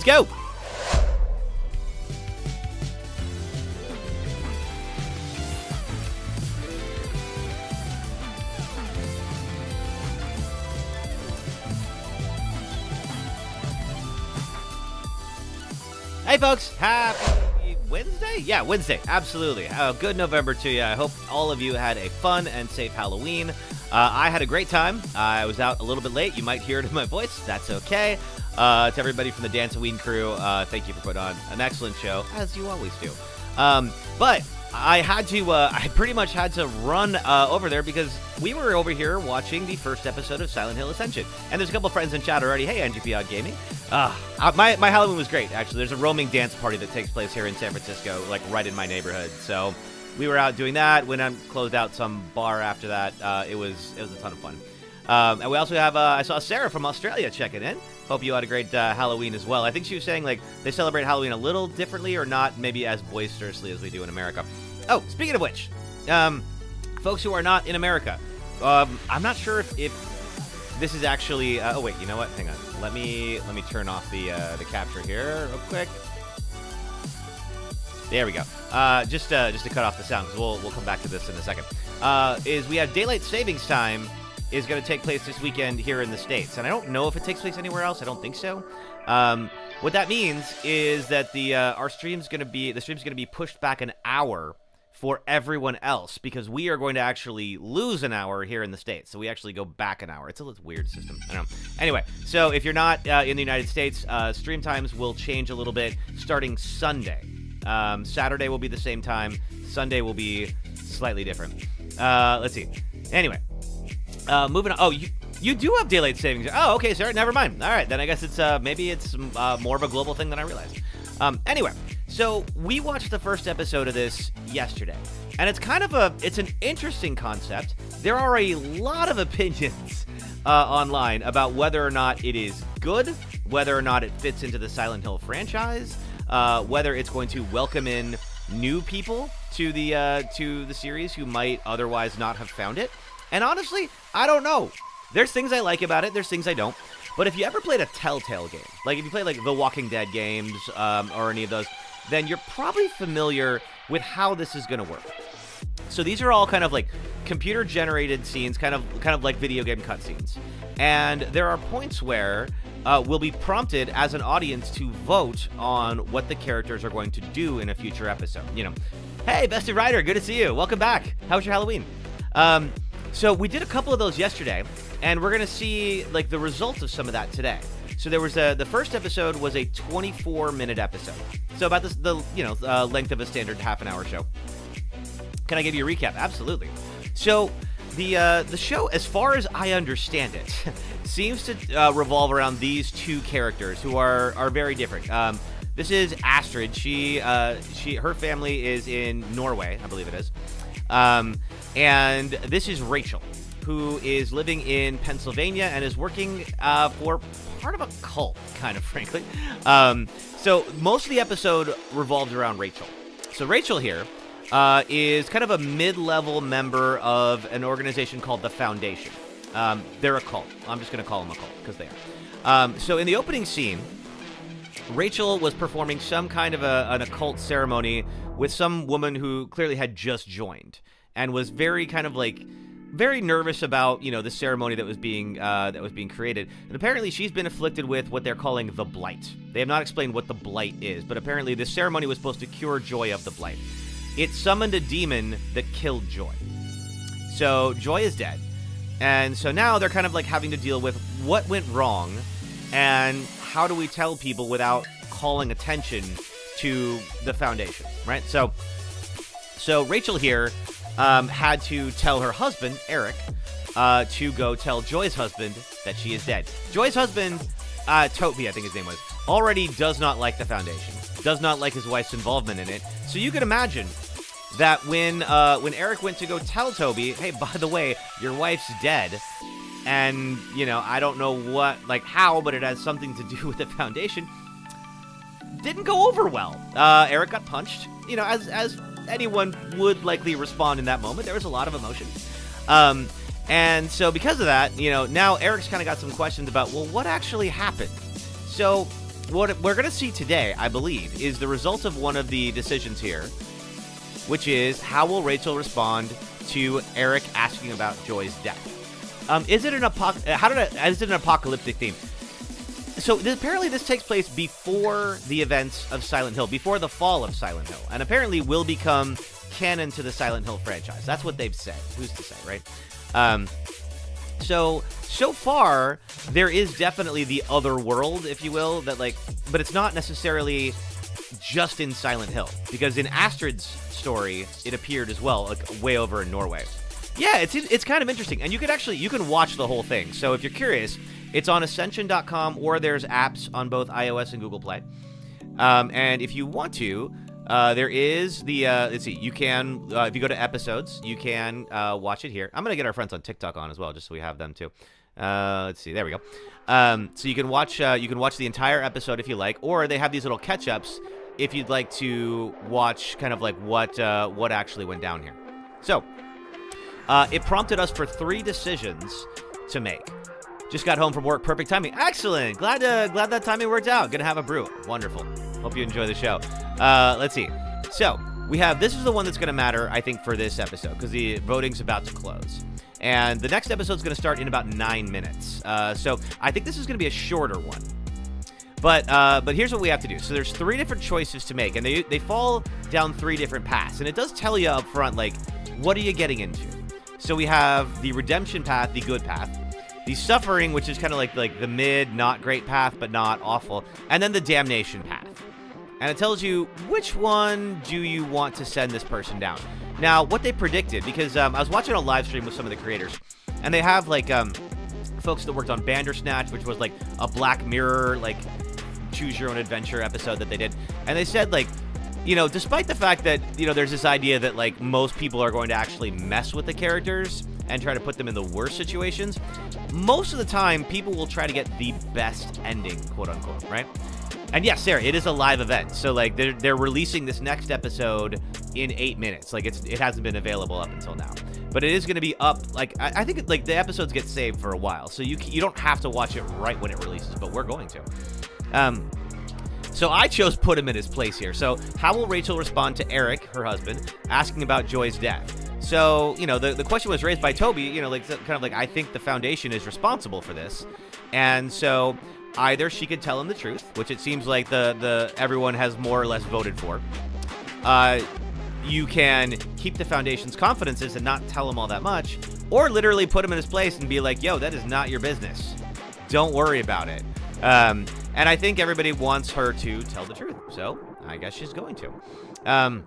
Let's go. Hey folks, happy Wednesday? Yeah, Wednesday, absolutely. Good November to you. I hope all of you had a fun and safe Halloween. I had a great time. I was out a little bit late. You might hear it in my voice. That's okay. To everybody from the Dance-A-Ween crew, thank you for putting on an excellent show, as you always do. But I pretty much had to run over there because we were over here watching the first episode of Silent Hill Ascension. And there's a couple friends in chat already. Hey, NGP Odd Gaming. My Halloween was great, actually. There's a roaming dance party that takes place here in San Francisco, like right in my neighborhood. So we were out doing that. When I closed out some bar after that, it was a ton of fun. And we also have, I saw Sarah from Australia checking in. Hope you had a great Halloween as well. I think she was saying, like, they celebrate Halloween a little differently or not maybe as boisterously as we do in America. Oh, speaking of which, folks who are not in America, I'm not sure if this is actually, oh wait, you know what? Hang on. Let me turn off the capture here real quick. There we go. Just to cut off the sound, because we'll come back to this in a second. Is we have daylight savings time is going to take place this weekend here in the States. And I don't know if it takes place anywhere else. I don't think so. What that means is that the stream's going to be pushed back an hour for everyone else, because we are going to actually lose an hour here in the States. So we actually go back an hour. It's a weird system. I don't know. Anyway, so if you're not in the United States, stream times will change a little bit starting Sunday. Saturday will be the same time. Sunday will be slightly different. Let's see. Anyway. Moving on. Oh, you do have daylight savings. Oh, okay, sir. Never mind. All right, then I guess it's maybe it's more of a global thing than I realized. Anyway, so we watched the first episode of this yesterday, and it's an interesting concept. There are a lot of opinions online about whether or not it is good, whether or not it fits into the Silent Hill franchise, whether it's going to welcome in new people to the series who might otherwise not have found it. And honestly, I don't know. There's things I like about it. There's things I don't. But if you ever played a Telltale game, like if you play like the Walking Dead games or any of those, then you're probably familiar with how this is going to work. So these are all kind of like computer-generated scenes, kind of like video game cutscenes. And there are points where we'll be prompted as an audience to vote on what the characters are going to do in a future episode. You know, hey, Bested Rider, good to see you. Welcome back. How was your Halloween? So we did a couple of those yesterday, and we're going to see like the results of some of that today. So there was the first episode was a 24-minute episode. So about the length of a standard half-an-hour show. Can I give you a recap? Absolutely. So the show, as far as I understand it, seems to revolve around these two characters who are very different. This is Astrid. Her family is in Norway, I believe it is. And this is Rachel, who is living in Pennsylvania and is working for part of a cult, kind of, frankly. So most of the episode revolves around Rachel. So Rachel here is kind of a mid-level member of an organization called the Foundation. They're a cult. I'm just going to call them a cult, because they are. So in the opening scene, Rachel was performing some kind of an occult ceremony with some woman who clearly had just joined and was very nervous about, the ceremony that was being created. And apparently she's been afflicted with what they're calling the Blight. They have not explained what the Blight is, but apparently this ceremony was supposed to cure Joy of the Blight. It summoned a demon that killed Joy. So Joy is dead. And so now they're kind of like having to deal with what went wrong and how do we tell people without calling attention to the Foundation, right? So Rachel here had to tell her husband, Eric, to go tell Joy's husband that she is dead. Joy's husband, Toby, I think his name was, already does not like the Foundation, does not like his wife's involvement in it. So you can imagine that when Eric went to go tell Toby, hey, by the way, your wife's dead, and, I don't know how, but it has something to do with the Foundation, didn't go over well. Eric got punched, as anyone would likely respond in that moment. There was a lot of emotion. And so because of that, now Eric's kind of got some questions about, well, what actually happened? So what we're going to see today, I believe, is the result of one of the decisions here, which is how will Rachel respond to Eric asking about Joy's death? Is it an apocalyptic theme? So apparently this takes place before the events of Silent Hill, before the fall of Silent Hill, and apparently will become canon to the Silent Hill franchise. That's what they've said. Who's to say, right? So far, there is definitely the other world, if you will, that but it's not necessarily just in Silent Hill, because in Astrid's story, it appeared as well, way over in Norway. Yeah, it's kind of interesting, and you can watch the whole thing. So if you're curious, it's on Ascension.com, or there's apps on both iOS and Google Play. And if you want to, there is the, let's see, you can, if you go to episodes, you can watch it here. I'm going to get our friends on TikTok on as well, just so we have them too. Let's see, there we go. So you can watch the entire episode if you like, or they have these little catch-ups if you'd like to watch kind of like what actually went down here. So, it prompted us for 3 decisions to make. Just got home from work, perfect timing. Excellent. Glad that timing worked out. Gonna have a brew. Wonderful. Hope you enjoy the show. Let's see. So we have, this is the one that's gonna matter, I think, for this episode, because the voting's about to close. And the next episode's gonna start in about 9 minutes. So I think this is gonna be a shorter one. But here's what we have to do. So there's 3 different choices to make, and they fall down 3 different paths. And it does tell you up front, like, what are you getting into? So we have the redemption path, the good path. The suffering, which is kind of like the mid, not great path, but not awful. And then the damnation path. And it tells you which one do you want to send this person down. Now, what they predicted, because I was watching a live stream with some of the creators, and they have folks that worked on Bandersnatch, which was like a Black Mirror, choose your own adventure episode that they did. And they said, despite the fact that, there's this idea that most people are going to actually mess with the characters and try to put them in the worst situations, most of the time people will try to get the best ending, quote unquote, right? And yes, Sarah, it is a live event, so they're releasing this next episode in 8 minutes. It hasn't been available up until now, but it is going to be up. I think the episodes get saved for a while, so you don't have to watch it right when it releases, but we're going to. So I chose put him in his place here. So how will Rachel respond to Eric, her husband, asking about Joy's death? So, the question was raised by Toby, I think the Foundation is responsible for this. And so either she could tell him the truth, which it seems like the everyone has more or less voted for. You can keep the Foundation's confidences and not tell him all that much, or literally put him in his place and be like, yo, that is not your business. Don't worry about it. And I think everybody wants her to tell the truth, so I guess she's going to.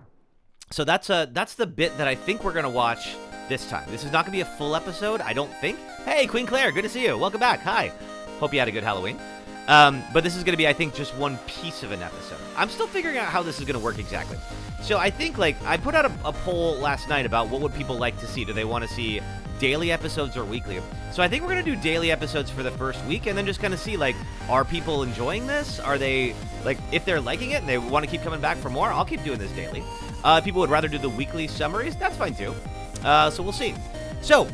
So that's the bit that I think we're going to watch this time. This is not going to be a full episode, I don't think. Hey, Queen Claire, good to see you. Welcome back. Hi. Hope you had a good Halloween. But this is going to be, I think, just one piece of an episode. I'm still figuring out how this is going to work exactly. So I think, I put out a poll last night about what would people like to see. Do they want to see daily episodes or weekly? So I think we're going to do daily episodes for the first week, and then just kind of see, are people enjoying this? Are they, if they're liking it and they want to keep coming back for more, I'll keep doing this daily. If people would rather do the weekly summaries, that's fine too. So we'll see. So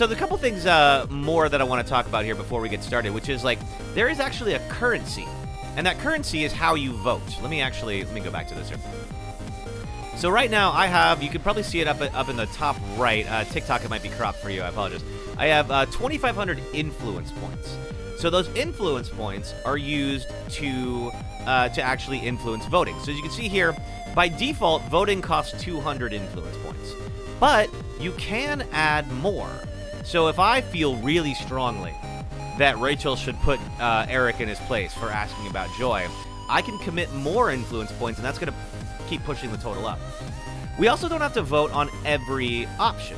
the couple things more that I want to talk about here before we get started, which is there is actually a currency, and that currency is how you vote. Let me go back to this here. So right now I have, you can probably see it up in the top right. TikTok, it might be cropped for you. I apologize. I have 2,500 influence points. So those influence points are used to actually influence voting. So as you can see here, by default, voting costs 200 influence points, but you can add more. So if I feel really strongly that Rachel should put Eric in his place for asking about Joy, I can commit more influence points, and that's going to keep pushing the total up. We also don't have to vote on every option.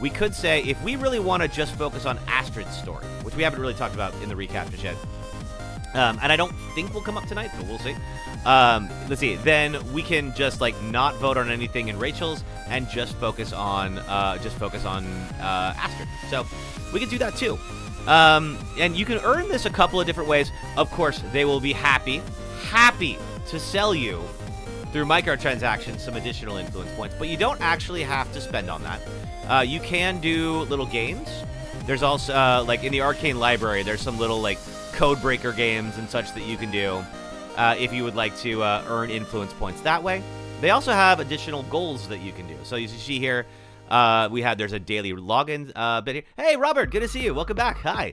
We could say, if we really want to just focus on Astrid's story, which we haven't really talked about in the recap just yet, and I don't think will come up tonight, but we'll see. Let's see. Then we can just not vote on anything in Rachel's and just focus on Astrid. So we can do that too. And you can earn this a couple of different ways. Of course, they will be happy to sell you through microtransactions some additional influence points, but you don't actually have to spend on that. You can do little games. There's also in the Arcane Library, there's some little code breaker games and such that you can do. if you would like to earn influence points that way. They also have additional goals that you can do. So you see here, there's a daily login bit here. Hey, Robert, good to see you. Welcome back. Hi.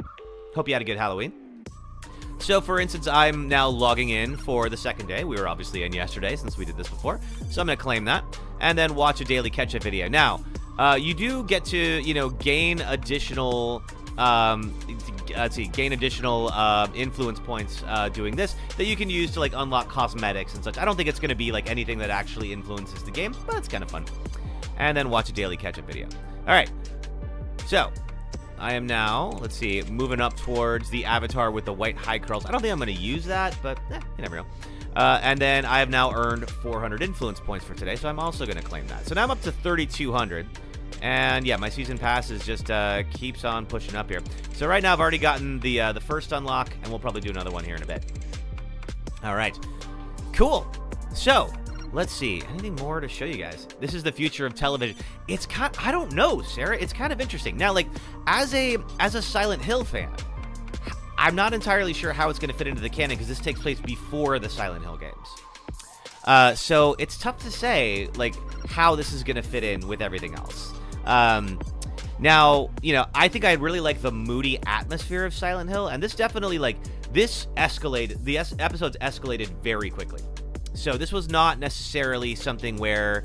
Hope you had a good Halloween. So, for instance, I'm now logging in for the second day. We were obviously in yesterday since we did this before. So I'm going to claim that and then watch a daily catch-up video. Now, you do get to, gain additional, influence points doing this that you can use to, like, unlock cosmetics and such. I don't think it's going to be, like, anything that actually influences the game, but it's kind of fun. And then watch a daily catch-up video. All right. So I am now, let's see, moving up towards the avatar with the white high curls. I don't think I'm going to use that, but you never know. And then I have now earned 400 influence points for today, so I'm also going to claim that. So now I'm up to 3,200. And yeah, my season pass is just keeps on pushing up here. So right now I've already gotten the first unlock, and we'll probably do another one here in a bit. All right. Cool. So let's see. Anything more to show you guys? This is the future of television. It's I don't know, Sarah. It's kind of interesting. Now, like, as a Silent Hill fan, I'm not entirely sure how it's going to fit into the canon because this takes place before the Silent Hill games. So it's tough to say, like, how this is going to fit in with everything else. Now, I think I really like the moody atmosphere of Silent Hill, and this definitely, like, this escalated. The episodes escalated very quickly. So this was not necessarily something where,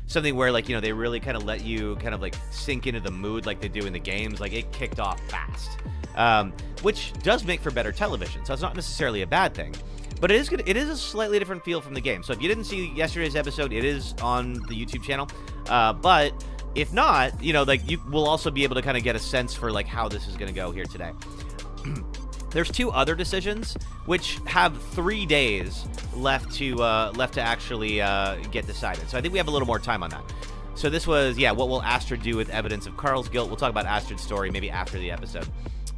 something where, like, they really kind of let you kind of, like, sink into the mood like they do in the games. Like, it kicked off fast, which does make for better television. So it's not necessarily a bad thing, but it is a slightly different feel from the game. So if you didn't see yesterday's episode, it is on the YouTube channel. But if not, like, you will also be able to kind of get a sense for, like, how this is going to go here today. There's 2 other decisions which have 3 days left to actually get decided. So I think we have a little more time on that. So this was, what will Astrid do with evidence of Carl's guilt? We'll talk about Astrid's story maybe after the episode.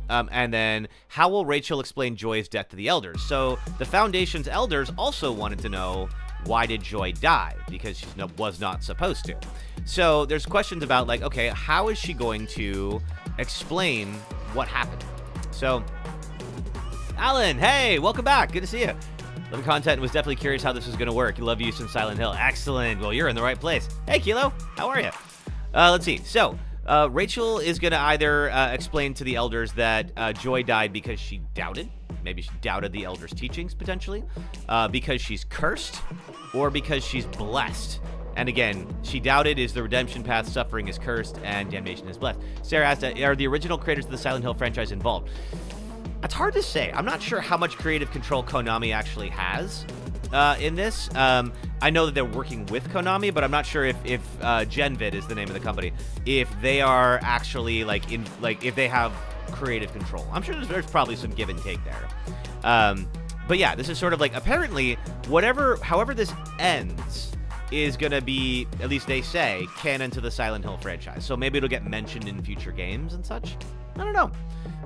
And then how will Rachel explain Joy's death to the elders? So the Foundation's elders also wanted to know, why did Joy die? Because she was not supposed to. So there's questions about, like, okay, how is she going to explain what happened? So Alan, hey, welcome back. Good to see you. Love the content and was definitely curious how this was going to work. Love you some Silent Hill. Excellent. Well, you're in the right place. Hey, Kilo. How are you? Let's see. So Rachel is going to either explain to the elders that Joy died because she doubted. Maybe she doubted the elders' teachings, potentially. Because she's cursed. Or because she's blessed. And again, she doubted is the redemption path, suffering is cursed, and damnation is blessed. Sarah asked, are the original creators of the Silent Hill franchise involved? It's hard to say. I'm not sure how much creative control Konami actually has in this. I know that they're working with Konami, but I'm not sure if Genvid is the name of the company, if they are actually if they have creative control. I'm sure there's probably some give and take there. But yeah, this is sort of like, apparently, however this ends is going to be, at least they say, canon to the Silent Hill franchise. So maybe it'll get mentioned in future games and such. I don't know.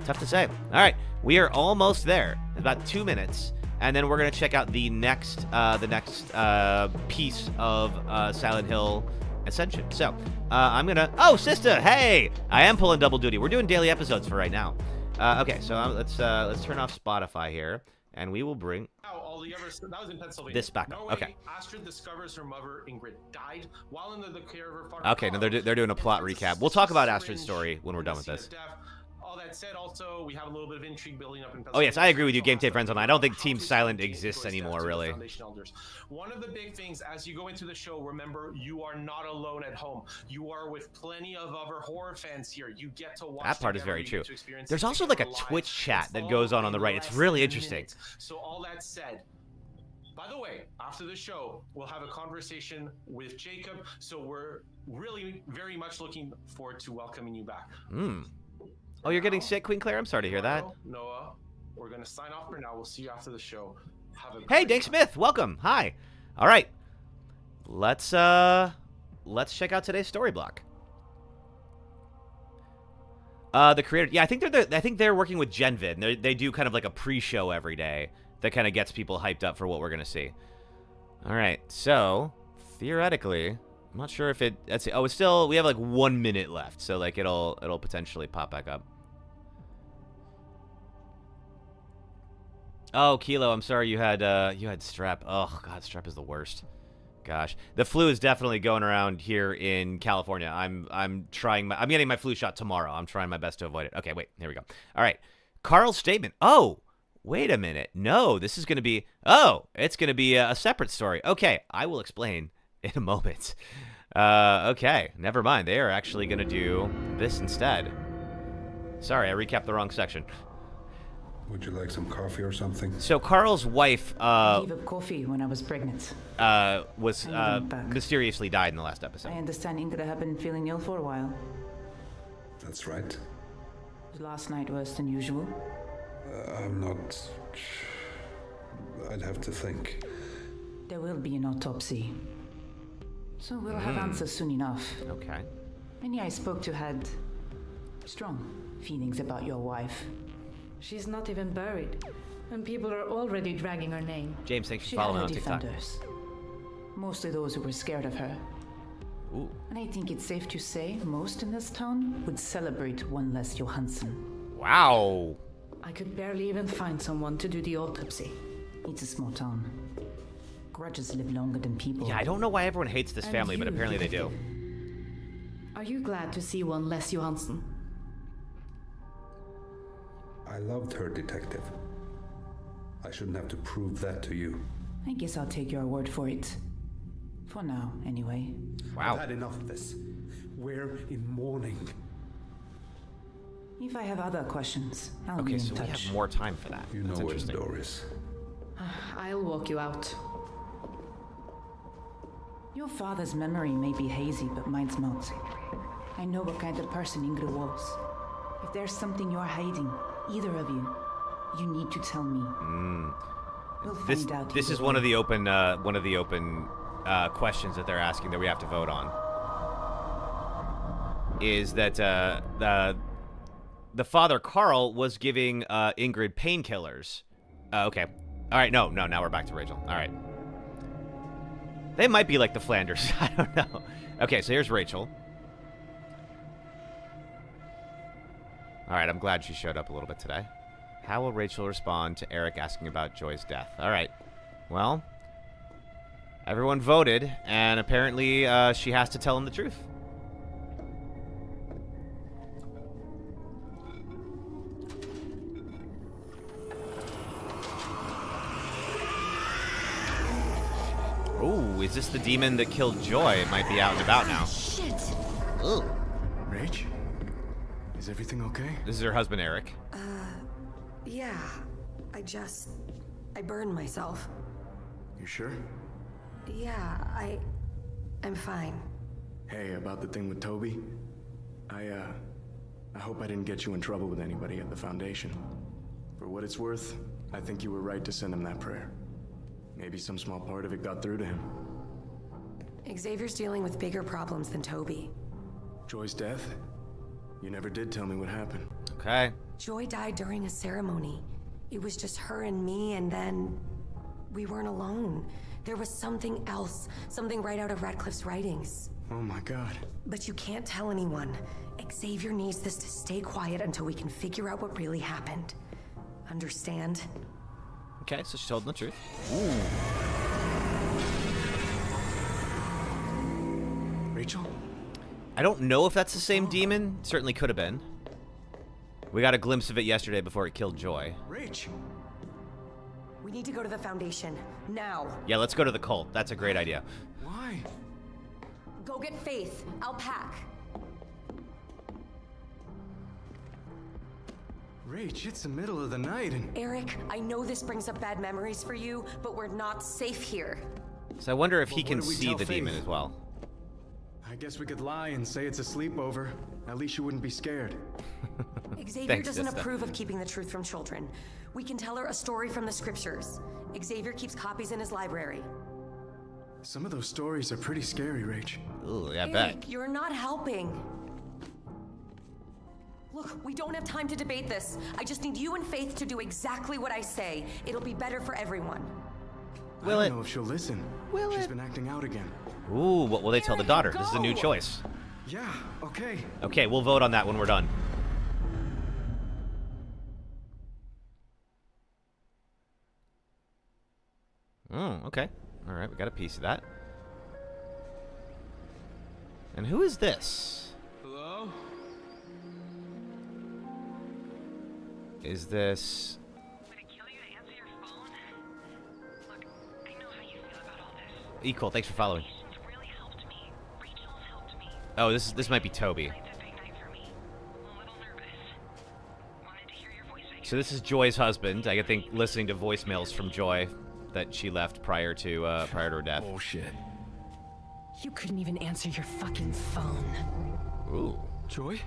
Tough to say. All right, we are almost there. About 2 minutes, and then we're gonna check out the next piece of Silent Hill Ascension. So I'm gonna. Oh, sister, hey! I am pulling double duty. We're doing daily episodes for right now. Okay, so let's turn off Spotify here, and we will bring. All the others, that was in Pennsylvania. This back up. Okay. Astrid discovers her mother Ingrid died while under the care of her father. Okay, now they're doing a plot recap. We'll talk about Astrid's story when we're done with this. All that said, also, we have a little bit of intrigue building up in Pennsylvania. Oh, yes, I agree with you, Game Tape Friends. I don't think Team Silent exists anymore, really. One of the big things, as you go into the show, remember, you are not alone at home. You are with plenty of other horror fans here. You get to watch. That part is very true. There's also, like, a Twitch chat that goes on the right. It's really interesting. So all that said, by the way, after the show, we'll have a conversation with Jacob. So we're really very much looking forward to welcoming you back. Oh, you're getting sick, Queen Claire? I'm sorry to hear that. Noah, we're going to sign off for now. We'll see you after the show. Hey, Dave Smith, welcome. Hi. All right. Let's check out today's story block. The creator, yeah, I think they're working with Genvid. And they do kind of like a pre-show every day that kind of gets people hyped up for what we're going to see. All right. So, theoretically, I'm not sure if let's see. Oh, it's still, we have like 1 minute left, so like it'll potentially pop back up. Oh, Kilo, I'm sorry you had strep. Oh God, strep is the worst. Gosh, the flu is definitely going around here in California. I'm getting my flu shot tomorrow. I'm trying my best to avoid it. Okay, wait, here we go. All right, Carl's statement. Oh, wait a minute. No, this is going to be. Oh, it's going to be a separate story. Okay, I will explain in a moment. Okay, never mind. They are actually going to do this instead. Sorry, I recapped the wrong section. Would you like some coffee or something? So Carl's wife I gave up coffee when I was pregnant. was mysteriously died in the last episode. I understand Ingrid had been feeling ill for a while. That's right. Was last night worse than usual? I'm not... I'd have to think. There will be an autopsy. So we'll have answers soon enough. Okay. Many I spoke to had strong feelings about your wife. She's not even buried, and people are already dragging her name. James, thanks for She following had on her TikTok. defenders. Mostly those who were scared of her. Ooh. And I think it's safe to say most in this town would celebrate one less Johansson. Wow. I could barely even find someone to do the autopsy. It's a small town. Grudges live longer than people. Yeah, I don't know why everyone hates this And family, but you apparently they did do. Are you glad to see one less Johansson? I loved her, Detective. I shouldn't have to prove that to you. I guess I'll take your word for it. For now, anyway. Wow. I've had enough of this. We're in mourning. If I have other questions, I'll be Okay, in so we touch. have more time for that. You know That's where the interesting. door is. I'll walk you out. Your father's memory may be hazy, but mine's not. I know what kind of person Ingrid was. If there's something you're hiding, either of you, you need to tell me. We'll find out. This is either one of way. the open questions that they're asking that we have to vote on. Is that the father Carl was giving Ingrid painkillers? Okay. All right. No. Now we're back to Rachel. All right. They might be like the Flanders. I don't know. Okay. So here's Rachel. All right. I'm glad she showed up a little bit today. How will Rachel respond to Eric asking about Joy's death? All right. Well, everyone voted, and apparently she has to tell him the truth. Oh, is this the demon that killed Joy? It might be out and about now. Shit. Ooh. Rach? Is everything okay? This is her husband, Eric. Yeah. I burned myself. You sure? Yeah, I'm fine. Hey, about the thing with Toby? I hope I didn't get you in trouble with anybody at the Foundation. For what it's worth, I think you were right to send him that prayer. Maybe some small part of it got through to him. Xavier's dealing with bigger problems than Toby. Joy's death? You never did tell me what happened. Okay. Joy died during a ceremony. It was just her and me, and then we weren't alone. There was something else, something right out of Radcliffe's writings. Oh my god. But you can't tell anyone. Xavier needs this to stay quiet until we can figure out what really happened. Understand? Okay, so she told him the truth. Rachel? I don't know if that's the same demon. Certainly could have been. We got a glimpse of it yesterday before it killed Joy. Rach! We need to go to the Foundation, now. Yeah, let's go to the cult. That's a great idea. Why? Go get Faith. I'll pack. Rach, it's the middle of the night and... Eric, I know this brings up bad memories for you, but we're not safe here. So I wonder if he Well, can what do we see tell the demon Faith? as well. I guess we could lie and say it's a sleepover. At least you wouldn't be scared. Xavier Thanks, doesn't sister. approve of keeping the truth from children. We can tell her a story from the scriptures. Xavier keeps copies in his library. Some of those stories are pretty scary, Rach. Ooh, yeah, I bet. Eric, you're not helping. Look, we don't have time to debate this. I just need you and Faith to do exactly what I say. It'll be better for everyone. Will I it? don't know if she'll listen. Will She's it? been acting out again. Ooh, what will they tell the Eric, daughter? This is a new go! choice. Yeah, okay. Okay, we'll vote on that when we're done. Oh, okay. All right, we got a piece of that. And who is this? Hello? Is this... Would it kill you to answer your phone? Look, I know how you feel about all this. Equal, thanks for following. Patience really helped me. Rachel's helped me. Oh, this might be Toby. Tonight's a big night for me. I'm a little nervous. Wanted to hear your voice again. So this is Joy's husband. I think listening to voicemails from Joy that she left prior to her death. Bullshit. You couldn't even answer your fucking phone. Ooh. Joy?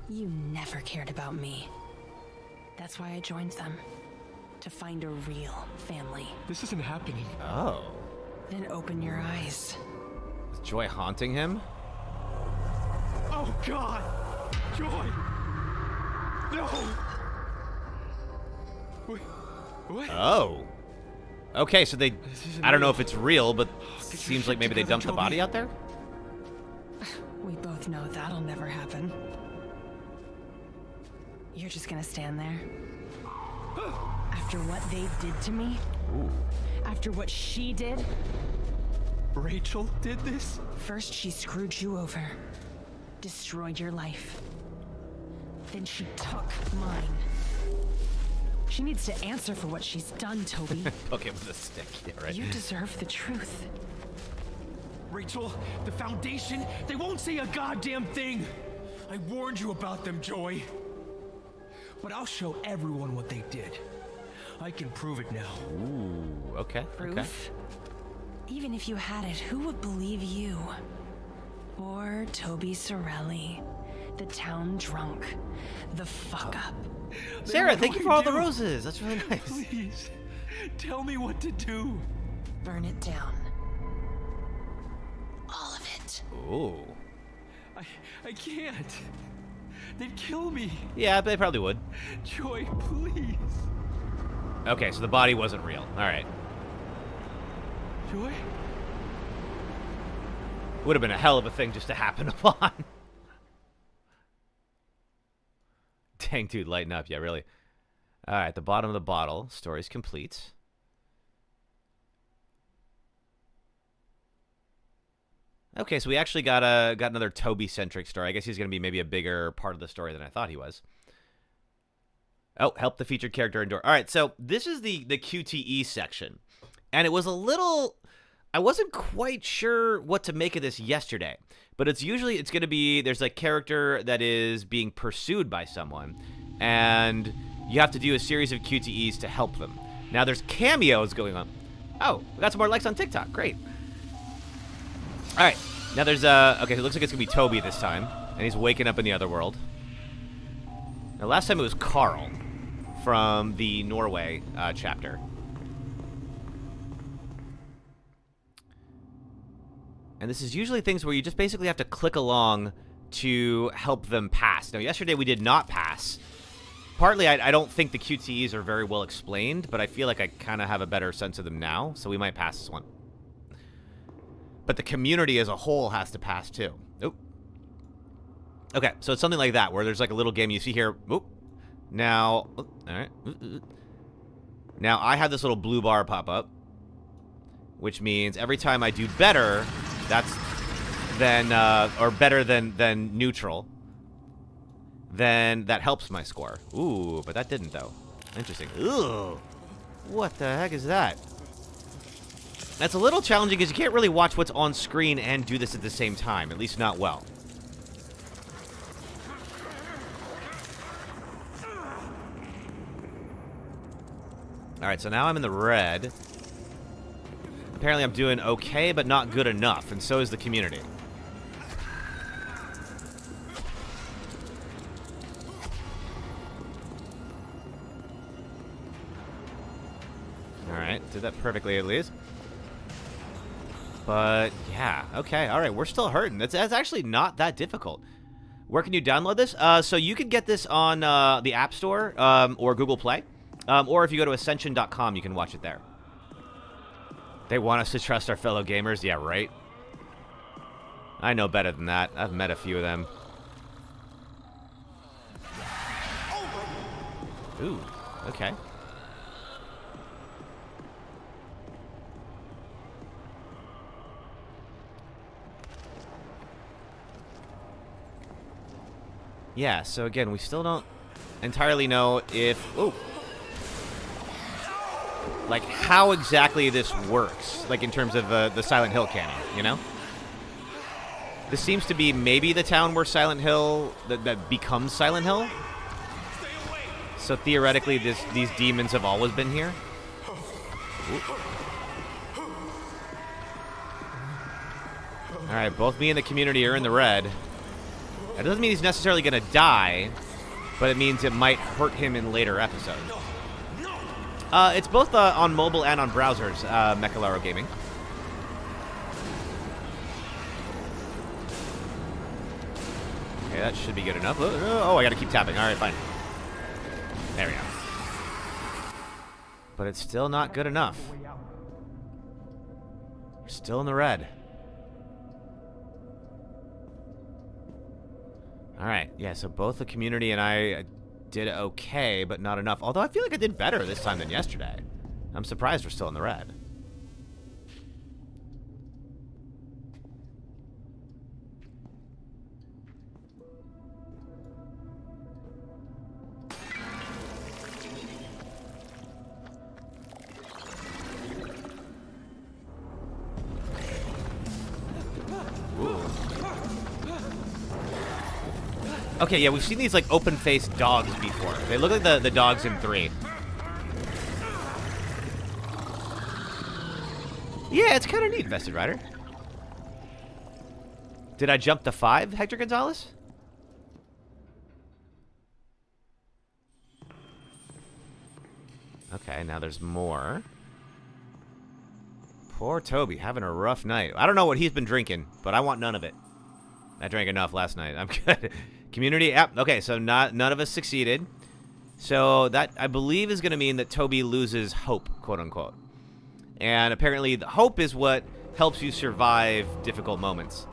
You never cared about me. That's why I joined them. To find a real family. This isn't happening. Oh. Then open your eyes. Is Joy haunting him? Oh, God! Joy! No! Wait, what? Oh. Okay, so they... isn't I don't know real. if it's real, but Get your seems shit like maybe they together, dumped the Toby. body out there? We both know that'll never happen. You're just gonna stand there? After what they did to me? Ooh. After what she did? Rachel did this? First she screwed you over. Destroyed your life. Then she took mine. She needs to answer for what she's done, Toby. Poke him with a stick. Yeah, right. You deserve the truth. Rachel, the Foundation, they won't say a goddamn thing! I warned you about them, Joy. But I'll show everyone what they did. I can prove it now. Ooh, okay. Proof? Okay. Even if you had it, who would believe you? Or Toby Sorelli, the town drunk, the fuck up. Sarah, thank you for all the do. roses. That's really nice. Please, tell me what to do. Burn it down. All of it. Ooh. I can't. They'd kill me. Yeah, they probably would. Joy, please. Okay, so the body wasn't real. All right. Joy? Would have been a hell of a thing just to happen upon. Dang, dude, lighten up. Yeah, really. All right, the bottom of the bottle. Story's complete. Okay, so we actually got another Toby-centric story. I guess he's going to be maybe a bigger part of the story than I thought he was. Oh, help the featured character endure. All right, so this is the QTE section. And it was a little... I wasn't quite sure what to make of this yesterday. But it's going to be... There's a character that is being pursued by someone. And you have to do a series of QTEs to help them. Now, there's cameos going on. Oh, we got some more likes on TikTok. Great. All right. Now there's okay, it looks like it's going to be Toby this time. And he's waking up in the other world. Now, last time it was Carl from the Norway chapter. And this is usually things where you just basically have to click along to help them pass. Now, yesterday we did not pass. Partly, I don't think the QTEs are very well explained, but I feel like I kind of have a better sense of them now, so we might pass this one. But the community as a whole has to pass, too. Oop. Okay, so it's something like that, where there's like a little game you see here. Oop. Now, all right. Now, I have this little blue bar pop up, which means every time I do better, that's then, or better than neutral, then that helps my score. Ooh, but that didn't, though. Interesting. Ooh. What the heck is that? That's a little challenging because you can't really watch what's on screen and do this at the same time, at least not well. Alright, so now I'm in the red. Apparently I'm doing okay, but not good enough, and so is the community. Alright, did that perfectly at least. But, yeah, okay, alright, we're still hurting. That's actually not that difficult. Where can you download this? So you can get this on the App Store or Google Play. Or if you go to Ascension.com, you can watch it there. They want us to trust our fellow gamers? Yeah, right. I know better than that. I've met a few of them. Ooh, okay. Yeah, so again, we still don't entirely know if... Ooh. Like, how exactly this works, like, in terms of the Silent Hill canon, you know? This seems to be maybe the town where Silent Hill... that becomes Silent Hill? So theoretically, these demons have always been here? Alright, both me and the community are in the red. That doesn't mean he's necessarily going to die, but it means it might hurt him in later episodes. It's both on mobile and on browsers, Mechalaro Gaming. Okay, that should be good enough. Oh, I got to keep tapping. All right, fine. There we go. But it's still not good enough. We're still in the red. All right, yeah, so both the community and I did okay, but not enough. Although I feel like I did better this time than yesterday. I'm surprised we're still in the red. Okay, yeah, we've seen these, like, open-faced dogs before. They look like the dogs in 3. Yeah, it's kind of neat, Vested Rider. Did I jump to 5, Hector Gonzalez? Okay, now there's more. Poor Toby, having a rough night. I don't know what he's been drinking, but I want none of it. I drank enough last night. I'm good. Community, yep. Okay, so none of us succeeded. So that, I believe, is going to mean that Toby loses hope, quote-unquote. And apparently, the hope is what helps you survive difficult moments.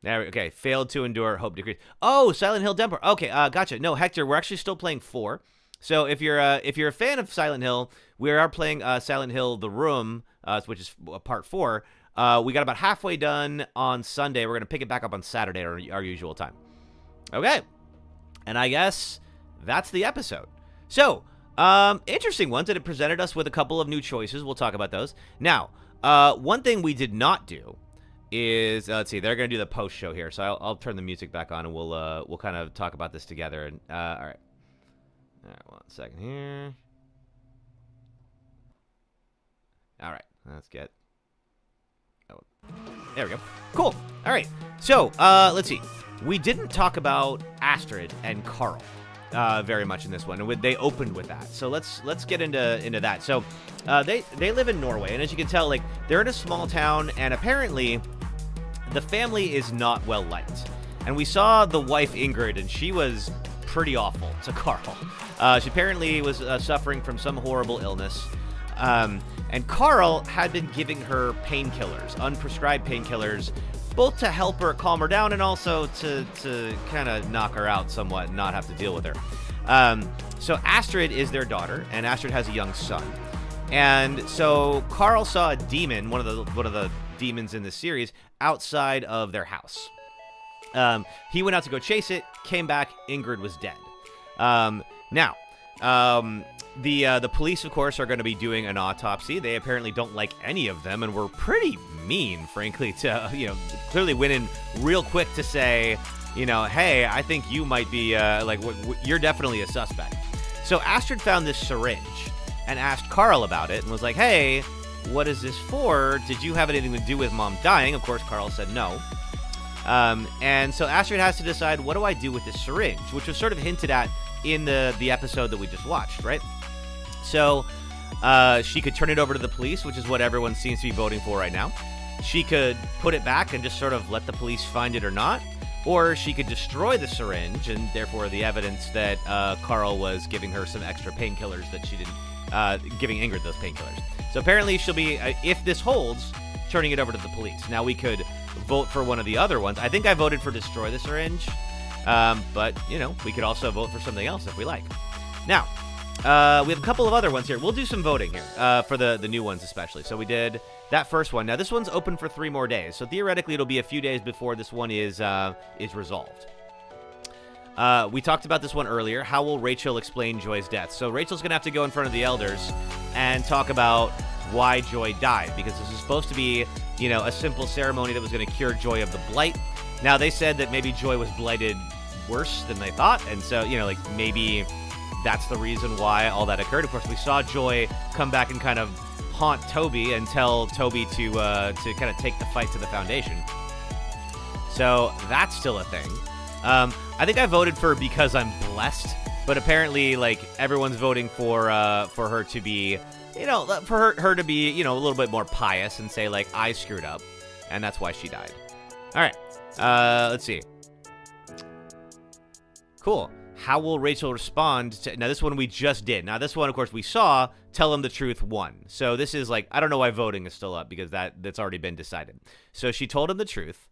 There, okay, failed to endure, hope decrease. Oh, Silent Hill Demper. Okay, gotcha. No, Hector, we're actually still playing 4. So if you're a fan of Silent Hill, we are playing Silent Hill: The Room, which is part 4. We got about halfway done on Sunday. We're going to pick it back up on Saturday, our usual time. Okay. And I guess that's the episode. So, interesting ones, and it presented us with a couple of new choices. We'll talk about those. Now, one thing we did not do is, let's see, they're going to do the post-show here. So I'll turn the music back on, and we'll kind of talk about this together. And all right. All right, 1 second here. All right, let's get... There we go. Cool. All right. So, let's see. We didn't talk about Astrid and Carl very much in this one. And they opened with that. So let's get into that. So, they live in Norway, and as you can tell, like, they're in a small town, and apparently the family is not well liked. And we saw the wife Ingrid, and she was pretty awful to Carl. She apparently was suffering from some horrible illness. And Carl had been giving her painkillers, unprescribed painkillers, both to help her calm her down and also to kind of knock her out somewhat and not have to deal with her. So Astrid is their daughter, and Astrid has a young son. And so Carl saw a demon, one of the demons in the series, outside of their house. He went out to go chase it, came back, Ingrid was dead. Now, the police, of course, are going to be doing an autopsy. They apparently don't like any of them, and were pretty mean, frankly, to, clearly went in real quick to say, hey, I think you might be, you're definitely a suspect. So Astrid found this syringe and asked Carl about it and was like, hey, what is this for? Did you have anything to do with Mom dying? Of course, Carl said no. And so Astrid has to decide, what do I do with this syringe? Which was sort of hinted at in the episode that we just watched, right? So she could turn it over to the police, which is what everyone seems to be voting for right now. She could put it back and just sort of let the police find it or not. Or she could destroy the syringe and therefore the evidence that Carl was giving her some extra painkillers that she didn't, giving Ingrid those painkillers. So apparently she'll be, if this holds, turning it over to the police. Now we could vote for one of the other ones. I think I voted for destroy the syringe. But, we could also vote for something else if we like. Now, we have a couple of other ones here. We'll do some voting here for the new ones especially. So we did that first one. Now, this one's open for 3 more days. So theoretically, it'll be a few days before this one is resolved. We talked about this one earlier. How will Rachel explain Joy's death? So Rachel's going to have to go in front of the elders and talk about why Joy died, because this is supposed to be, a simple ceremony that was going to cure Joy of the blight. Now, they said that maybe Joy was blighted worse than they thought, and so, maybe that's the reason why all that occurred. Of course, we saw Joy come back and kind of haunt Toby and tell Toby to kind of take the fight to the Foundation. So that's still a thing. I think I voted for because I'm blessed, but apparently, everyone's voting for her to be, for her to be, a little bit more pious and say, I screwed up, and that's why she died. All right, let's see. Cool. How will Rachel respond to... Now, this one we just did. Now, this one, of course, we saw Tell Him the Truth 1. So this is I don't know why voting is still up, because that's already been decided. So she told him the truth.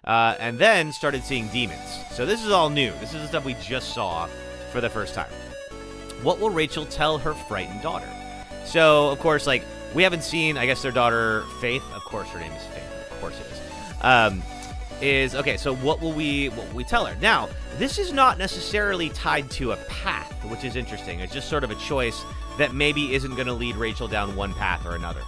And then started seeing demons. So this is all new. This is the stuff we just saw for the first time. What will Rachel tell her frightened daughter? So, of course, we haven't seen, I guess, their daughter, Faith. Of course, her name is Faith. Of course it is. Okay, so what will we tell her? Now, this is not necessarily tied to a path, which is interesting. It's just sort of a choice that maybe isn't going to lead Rachel down one path or another.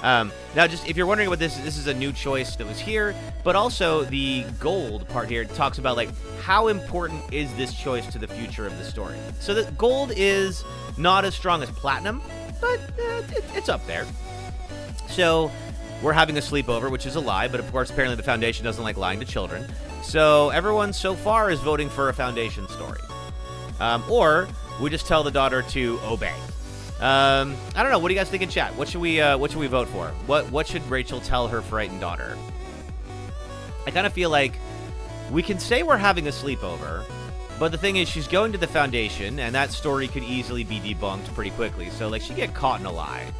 Now, just if you're wondering what this is a new choice that was here, but also the gold part here talks about how important is this choice to the future of the story. So the gold is not as strong as platinum, but it's up there. So we're having a sleepover, which is a lie, but of course apparently the Foundation doesn't like lying to children. So everyone so far is voting for a Foundation story, or we just tell the daughter to obey. I don't know. What do you guys think in chat? What should we vote for? What should Rachel tell her frightened daughter? I kind of feel like we can say we're having a sleepover, but the thing is she's going to the Foundation, and that story could easily be debunked pretty quickly. So she'd get caught in a lie.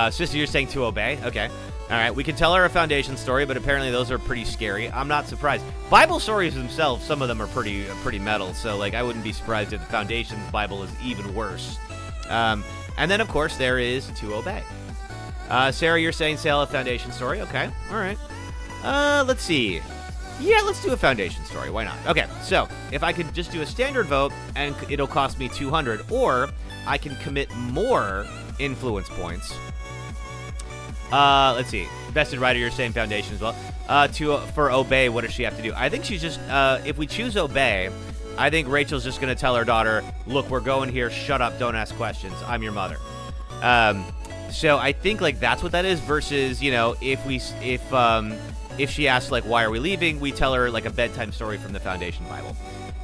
Sister, you're saying to obey? Okay. All right. We can tell her a Foundation story, but apparently those are pretty scary. I'm not surprised. Bible stories themselves, some of them are pretty metal. So I wouldn't be surprised if the Foundation's Bible is even worse. And then, of course, there is to obey. Sarah, you're saying sell a Foundation story. Okay. All right. Let's see. Yeah, let's do a Foundation story. Why not? Okay. So if I could just do a standard vote and it'll cost me 200, or I can commit more influence points. Let's see. Vested Rider, you're saying Foundation as well. For obey, what does she have to do? I think she's just, if we choose obey, I think Rachel's just going to tell her daughter, look, we're going here. Shut up. Don't ask questions. I'm your mother. So I think that's what that is versus, if she asks why are we leaving, we tell her a bedtime story from the Foundation Bible.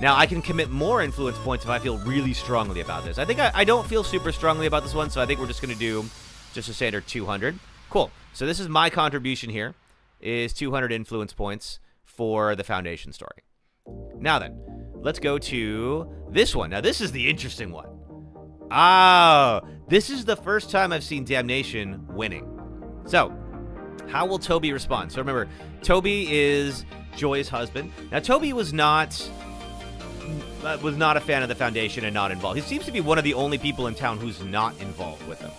Now I can commit more influence points if I feel really strongly about this. I think I don't feel super strongly about this one. So I think we're just going to do just a standard 200. Cool. So this is my contribution here is 200 influence points for the Foundation story. Now then, let's go to this one. Now, this is the interesting one. This is the first time I've seen Damnation winning. So, how will Toby respond? So remember, Toby is Joy's husband. Now, Toby was not a fan of the Foundation and not involved. He seems to be one of the only people in town who's not involved with them.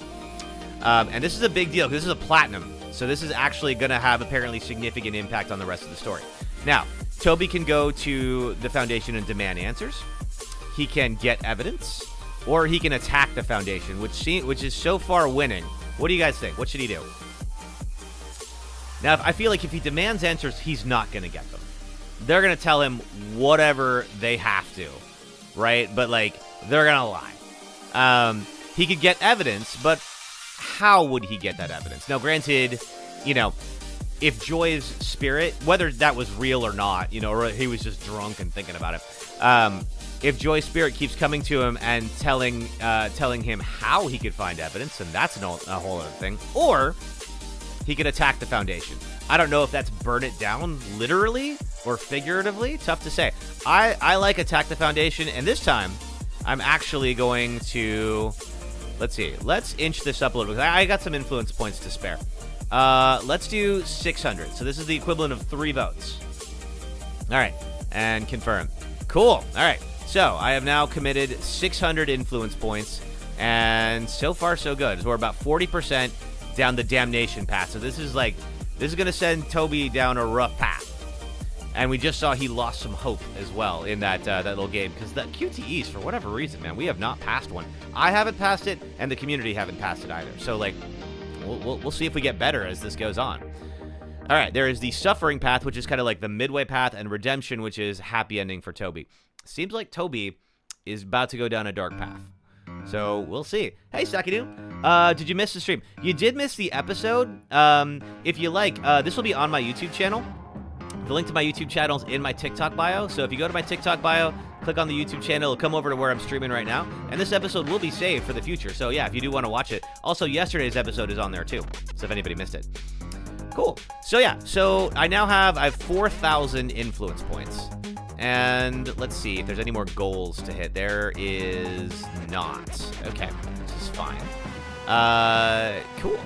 And this is a big deal because this is a platinum. So this is actually going to have apparently significant impact on the rest of the story. Now, Toby can go to the Foundation and demand answers. He can get evidence, or he can attack the Foundation, which is so far winning. What do you guys think? What should he do? Now, I feel like if he demands answers, he's not going to get them. They're going to tell him whatever they have to, right? But, they're going to lie. He could get evidence, but how would he get that evidence? Now, granted, if Joy's spirit, whether that was real or not, or he was just drunk and thinking about it, if Joy's spirit keeps coming to him and telling him how he could find evidence, and that's a whole other thing, or he could attack the Foundation. I don't know if that's burn it down literally or figuratively. Tough to say. I like attack the Foundation, and this time I'm actually going to... Let's see. Let's inch this up a little bit. I got some influence points to spare. Let's do 600. So this is the equivalent of 3 votes. All right. And confirm. Cool. All right. So I have now committed 600 influence points. And so far, so good. So we're about 40% down the Damnation path. So this is going to send Toby down a rough path. And we just saw he lost some hope as well in that little game, because the QTEs, for whatever reason, man, we have not passed one. I haven't passed it, and the community haven't passed it either. So, like, we'll see if we get better as this goes on. All right, there is the suffering path, which is kind of like the midway path, and redemption, which is happy ending for Toby. Seems like Toby is about to go down a dark path. So we'll see. Hey, Sakinu. Did you miss the stream? You did miss the episode. If you like, this will be on my YouTube channel. The link to my YouTube channel is in my TikTok bio. So if you go to my TikTok bio, click on the YouTube channel, it'll come over to where I'm streaming right now. And this episode will be saved for the future. So yeah, if you do want to watch it. Also, yesterday's episode is on there too. So if anybody missed it. Cool. So yeah, so I have 4,000 influence points. And let's see if there's any more goals to hit. There is not. Okay, this is fine. Cool.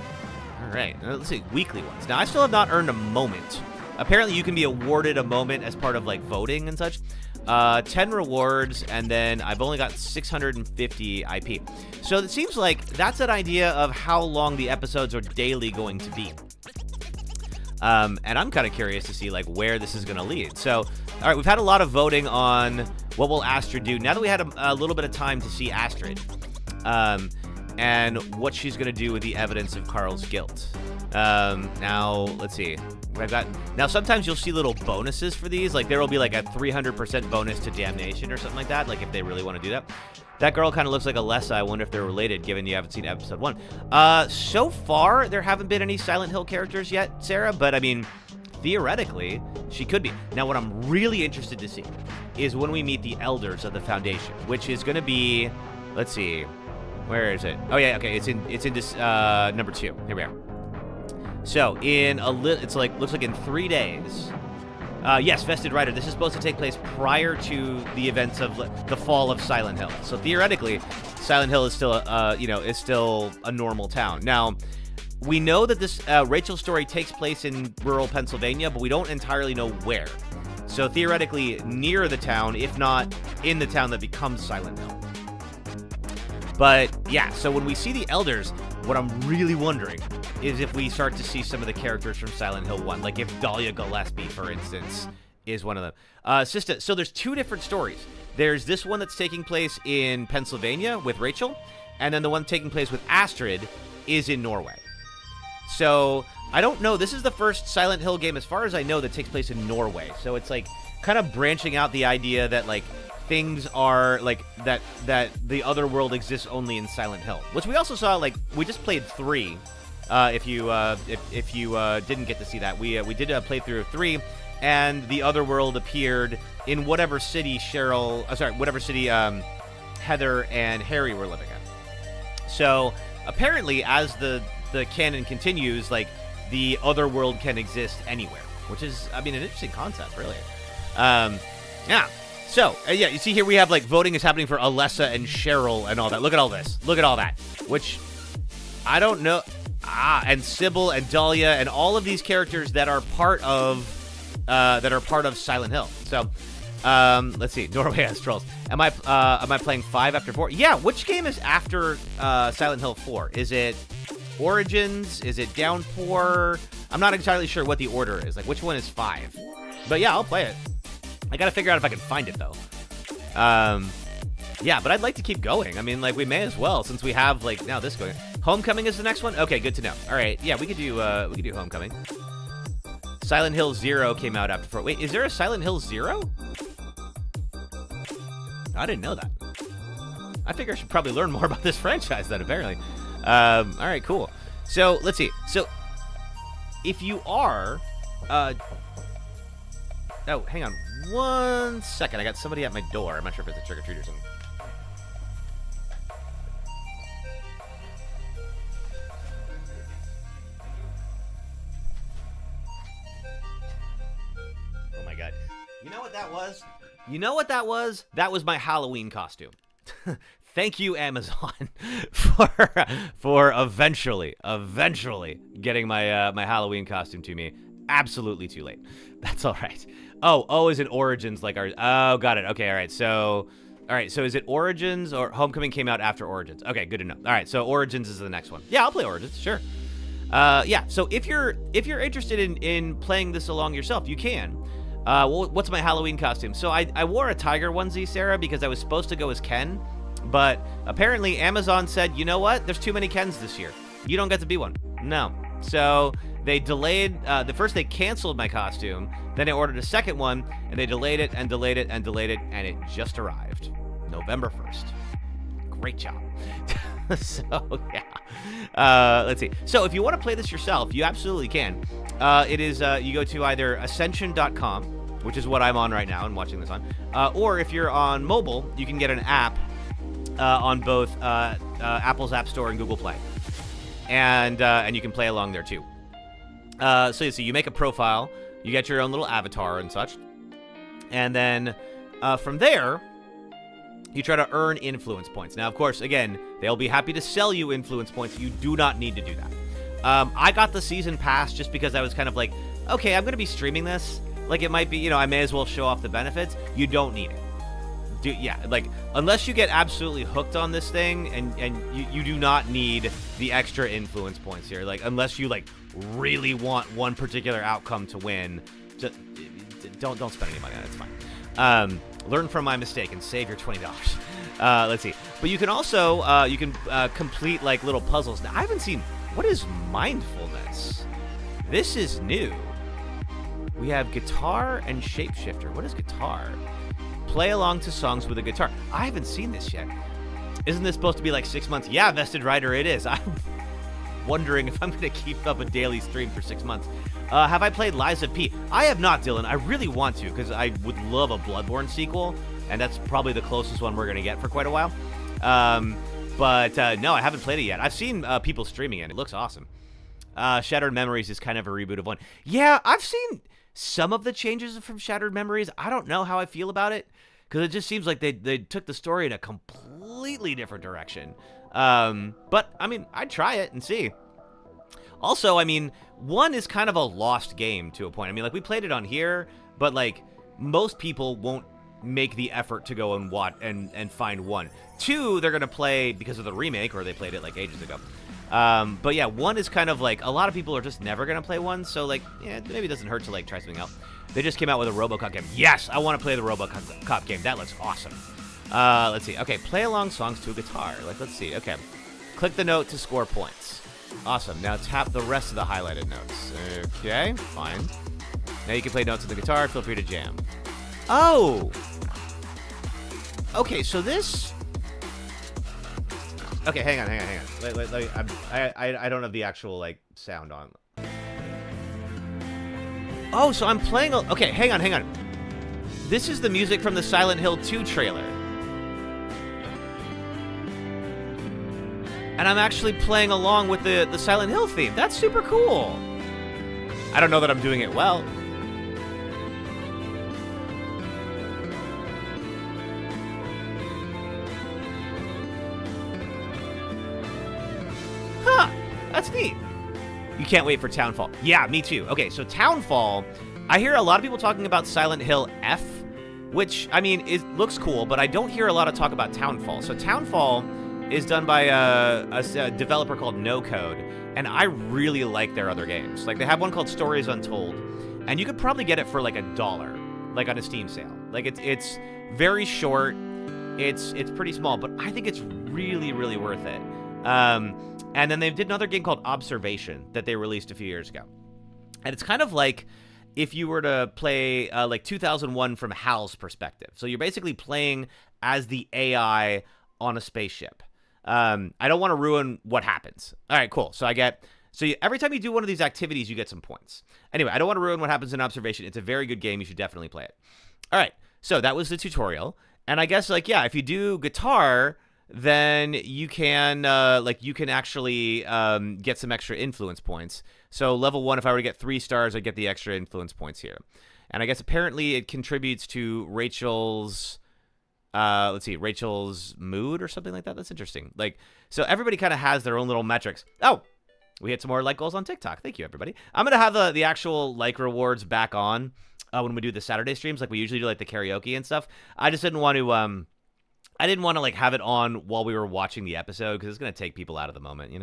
All right, let's see, weekly ones. Now, I still have not earned a moment. Apparently, you can be awarded a moment as part of, like, voting and such. 10 rewards, and then I've only got 650 IP. So it seems like that's an idea of how long the episodes are daily going to be. And I'm kind of curious to see, like, where this is going to lead. So, all right, we've had a lot of voting on what will Astrid do. Now that we had a little bit of time to see Astrid, and what she's going to do with the evidence of Carl's guilt. Now, let's see. Now, sometimes you'll see little bonuses for these. Like, there will be, like, a 300% bonus to damnation or something like that, like, if they really want to do that. That girl kind of looks like Alessa. I wonder if they're related, given you haven't seen episode 1. So far, there haven't been any Silent Hill characters yet, Sarah, but, I mean, theoretically, she could be. Now, what I'm really interested to see is when we meet the Elders of the Foundation, which is going to be, let's see, where is it? Oh, yeah, okay, it's in this, number 2. Here we are. So, it's like, looks like in 3 days. Yes, Vested Rider. This is supposed to take place prior to the events of the fall of Silent Hill. So theoretically, Silent Hill is still, is still a normal town. Now, we know that this Rachel's story takes place in rural Pennsylvania, but we don't entirely know where. So theoretically, near the town, if not in the town that becomes Silent Hill. But yeah, so when we see the Elders, what I'm really wondering is if we start to see some of the characters from Silent Hill 1, like if Dahlia Gillespie, for instance, is one of them. Sista, so there's 2 different stories. There's this one that's taking place in Pennsylvania with Rachel, and then the one taking place with Astrid is in Norway. So, I don't know. This is the first Silent Hill game, as far as I know, that takes place in Norway. So it's like kind of branching out the idea that, like, things are like that the other world exists only in Silent Hill, which we also saw. Like, we just played 3. If you didn't get to see that, we did a playthrough of 3, and the other world appeared in whatever city Heather and Harry were living in. So apparently, as the canon continues, like, the other world can exist anywhere, which is, I mean, an interesting concept, really. Yeah. So, yeah, you see here we have, like, voting is happening for Alessa and Cheryl and all that. Look at all this. Look at all that. Which, I don't know. And Sybil and Dahlia and all of these characters that are part of Silent Hill. So, let's see. Norway has trolls. Am I playing 5 after 4? Yeah. Which game is after Silent Hill 4? Is it Origins? Is it Downpour? I'm not entirely sure what the order is. Like, which one is 5? But yeah, I'll play it. I gotta figure out if I can find it though. Yeah, but I'd like to keep going. I mean, like, we may as well, since we have, like, now this going. Homecoming is the next one? Okay, good to know. All right, yeah, we could do Homecoming. Silent Hill 0 came out after 4. Wait, is there a Silent Hill 0? I didn't know that. I figure I should probably learn more about this franchise then, apparently. All right, cool. So, let's see. So, if you are... Oh, hang on 1 second. I got somebody at my door. I'm not sure if it's a trick-or-treat or something. Oh my god. You know what that was? You know what that was? That was my Halloween costume. Thank you, Amazon, for eventually getting my my Halloween costume to me. Absolutely too late. That's all right. Oh, is it Origins like ours? Oh, got it. Okay, all right. So is it Origins or Homecoming came out after Origins? Okay, good to know. All right, so Origins is the next one. Yeah, I'll play Origins, sure. Yeah, so if you're interested in playing this along yourself, you can. what's my Halloween costume? So I wore a tiger onesie, Sarah, because I was supposed to go as Ken, but apparently Amazon said, you know what? There's too many Kens this year. You don't get to be one. No. So they delayed, first they canceled my costume, then I ordered a second one, and they delayed it and delayed it and delayed it, and it just arrived. November 1st. Great job. So, yeah. Let's see. So if you want to play this yourself, you absolutely can. It is, you go to either ascension.com, which is what I'm on right now and watching this on, or if you're on mobile, you can get an app on both Apple's App Store and Google Play. And you can play along there too. So you make a profile, you get your own little avatar and such, and then from there, you try to earn influence points. Now, of course, again, they'll be happy to sell you influence points. You do not need to do that. I got the season pass just because I was kind of like, okay, I'm going to be streaming this. Like, it might be, I may as well show off the benefits. You don't need it. Unless you get absolutely hooked on this thing, and you do not need the extra influence points here. Like, unless you, really want one particular outcome to win, just, don't spend any money on it. It's fine. Learn from my mistake and save your $20. Let's see. But you can also complete little puzzles. Now, I haven't seen, what is mindfulness? This is new. We have guitar and shapeshifter. What is guitar? Play along to songs with a guitar. I haven't seen this yet. Isn't this supposed to be 6 months? Yeah, Vested Rider, it is. I'm wondering if I'm going to keep up a daily stream for 6 months. Have I played Lies of P? I have not, Dylan. I really want to, because I would love a Bloodborne sequel, and that's probably the closest one we're going to get for quite a while. But no, I haven't played it yet. I've seen people streaming it. It looks awesome. Shattered Memories is kind of a reboot of one. Yeah, I've seen some of the changes from Shattered Memories. I don't know how I feel about it, because it just seems like they took the story in a completely different direction. But, I'd try it and see. Also, one is kind of a lost game to a point. We played it on here, but, most people won't make the effort to go and watch and find one. Two, they're going to play because of the remake, or they played it, ages ago. But yeah, one is kind of a lot of people are just never going to play one, so, maybe it doesn't hurt to, try something out. They just came out with a RoboCop game. Yes, I want to play the RoboCop game. That looks awesome. Let's see. Okay, play along songs to a guitar. Let's see. Okay. Click the note to score points. Awesome. Now tap the rest of the highlighted notes. Okay, fine. Now you can play notes on the guitar. Feel free to jam. Oh! Okay, so this... Okay, hang on. I don't have the actual, sound on. Oh, so I'm playing... Okay, hang on. This is the music from the Silent Hill 2 trailer. And I'm actually playing along with the Silent Hill theme. That's super cool. I don't know that I'm doing it well. Huh. That's neat. You can't wait for Townfall. Yeah, me too. Okay, so Townfall, I hear a lot of people talking about Silent Hill F, which, it looks cool, but I don't hear a lot of talk about Townfall. So Townfall is done by a developer called No Code, and I really like their other games. They have one called Stories Untold, and you could probably get it for $1, on a Steam sale. It's very short, it's pretty small, but I think it's really, really worth it. And then they did another game called Observation that they released a few years ago, and it's kind of like if you were to play 2001 from HAL's perspective. So you're basically playing as the AI on a spaceship. I don't want to ruin what happens. All right, cool. So every time you do one of these activities, you get some points. Anyway, I don't want to ruin what happens in Observation. It's a very good game. You should definitely play it. All right. So that was the tutorial. And I guess if you do guitar, then you can actually get some extra influence points. So level 1, if I were to get 3 stars, I'd get the extra influence points here. And I guess apparently it contributes to Rachel's Rachel's mood or something like that. That's interesting. So everybody kind of has their own little metrics. Oh, we hit some more goals on TikTok. Thank you, everybody. I'm going to have the actual rewards back on when we do the Saturday streams. We usually do the karaoke and stuff. I just didn't want to, have it on while we were watching the episode, because it's going to take people out of the moment,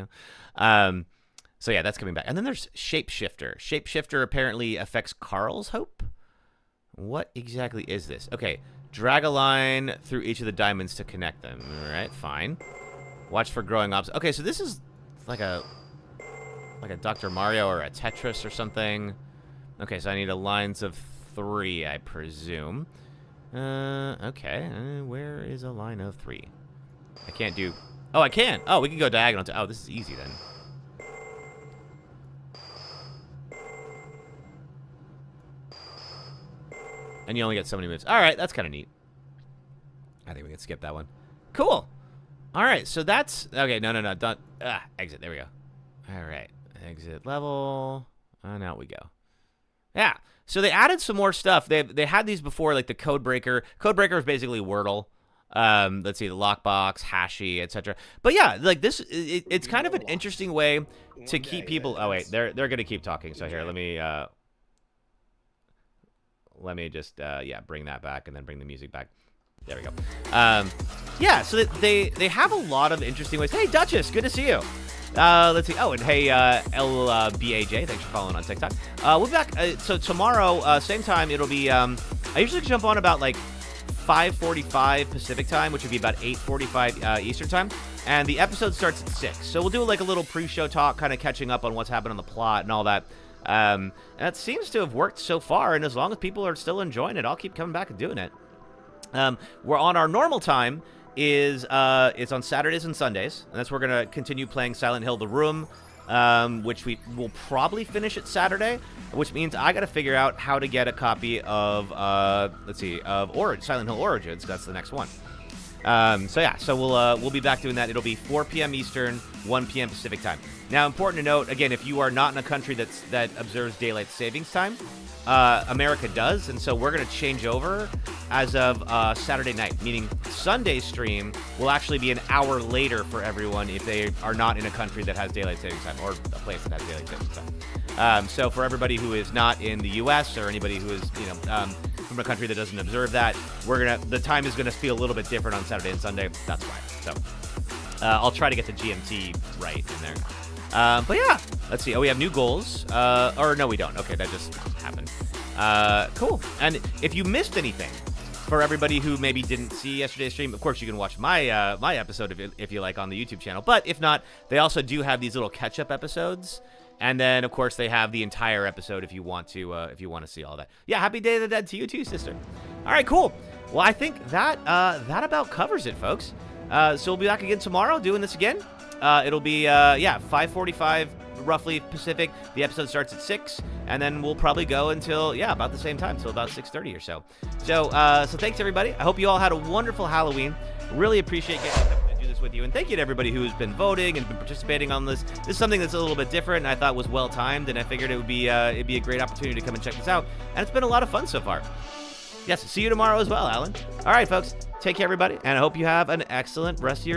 So yeah, that's coming back. And then there's Shapeshifter. Shapeshifter apparently affects Carl's hope. What exactly is this? Okay, drag a line through each of the diamonds to connect them. All right, fine. Watch for growing obstacles. Okay, so this is like a Dr. Mario or a Tetris or something. Okay, so I need a lines of 3, I presume. Okay. Where is a line of 3? I can't do... Oh, I can! Oh, we can go diagonal to... Oh, this is easy then. And you only get so many moves. Alright, that's kind of neat. I think we can skip that one. Cool! Alright, so that's... Okay, no. Don't... exit. There we go. Alright. Exit level. And out we go. Yeah. So they added some more stuff. They had these before, like the Code Breaker. Code Breaker is basically Wordle. Let's see, the lockbox, Hashi, etc. But yeah, like this, it's kind of an interesting way to keep people. Oh wait, they're gonna keep talking. So here, let me just bring that back and then bring the music back. There we go. Yeah, so they have a lot of interesting ways. Hey, Duchess, good to see you. Let's see. Oh, and hey, LBAJ, thanks for following on TikTok. We'll be back. So tomorrow, same time, it'll be. I usually jump on about like 5:45 Pacific time, which would be about 8:45 Eastern time, and the episode starts at 6. So we'll do like a little pre-show talk, kind of catching up on what's happened on the plot and all that. And it seems to have worked so far, and as long as people are still enjoying it, I'll keep coming back and doing it. We're on our normal time. It's on Saturdays and Sundays, and that's where we're gonna continue playing Silent Hill: The Room, which we will probably finish it Saturday, which means I gotta figure out how to get a copy of Silent Hill Origins. That's the next one. So we'll be back doing that. It'll be 4 p.m. Eastern, 1 p.m. Pacific time. Now, important to note, again, if you are not in a country that observes daylight savings time, America does, and so we're going to change over as of Saturday night, meaning Sunday's stream will actually be an hour later for everyone if they are not in a country that has daylight savings time or a place that has daylight savings time. So for everybody who is not in the U.S. or anybody who is from a country that doesn't observe that, the time is gonna feel a little bit different on Saturday and Sunday. That's why. So I'll try to get the GMT right in there. But yeah, let's see. Oh, we have new goals. Or no, we don't. Okay, that just happened. Cool. And if you missed anything, for everybody who maybe didn't see yesterday's stream, of course you can watch my my episode if you like on the YouTube channel. But if not, they also do have these little catch-up episodes. And then, of course, they have the entire episode if you want to see all that. Yeah, happy Day of the Dead to you too, sister. All right, cool. Well, I think that about covers it, folks. So we'll be back again tomorrow doing this again. It'll be 5:45 roughly Pacific. The episode starts at 6, and then we'll probably go until about the same time, so about 6:30 or so. So thanks everybody. I hope you all had a wonderful Halloween. Really appreciate getting to do this with you, and thank you to everybody who's been voting and been participating on this. This is something that's a little bit different, and I thought was well timed, and I figured it'd be a great opportunity to come and check this out. And it's been a lot of fun so far. Yes, see you tomorrow as well, Alan. All right, folks. Take care, everybody, and I hope you have an excellent rest of your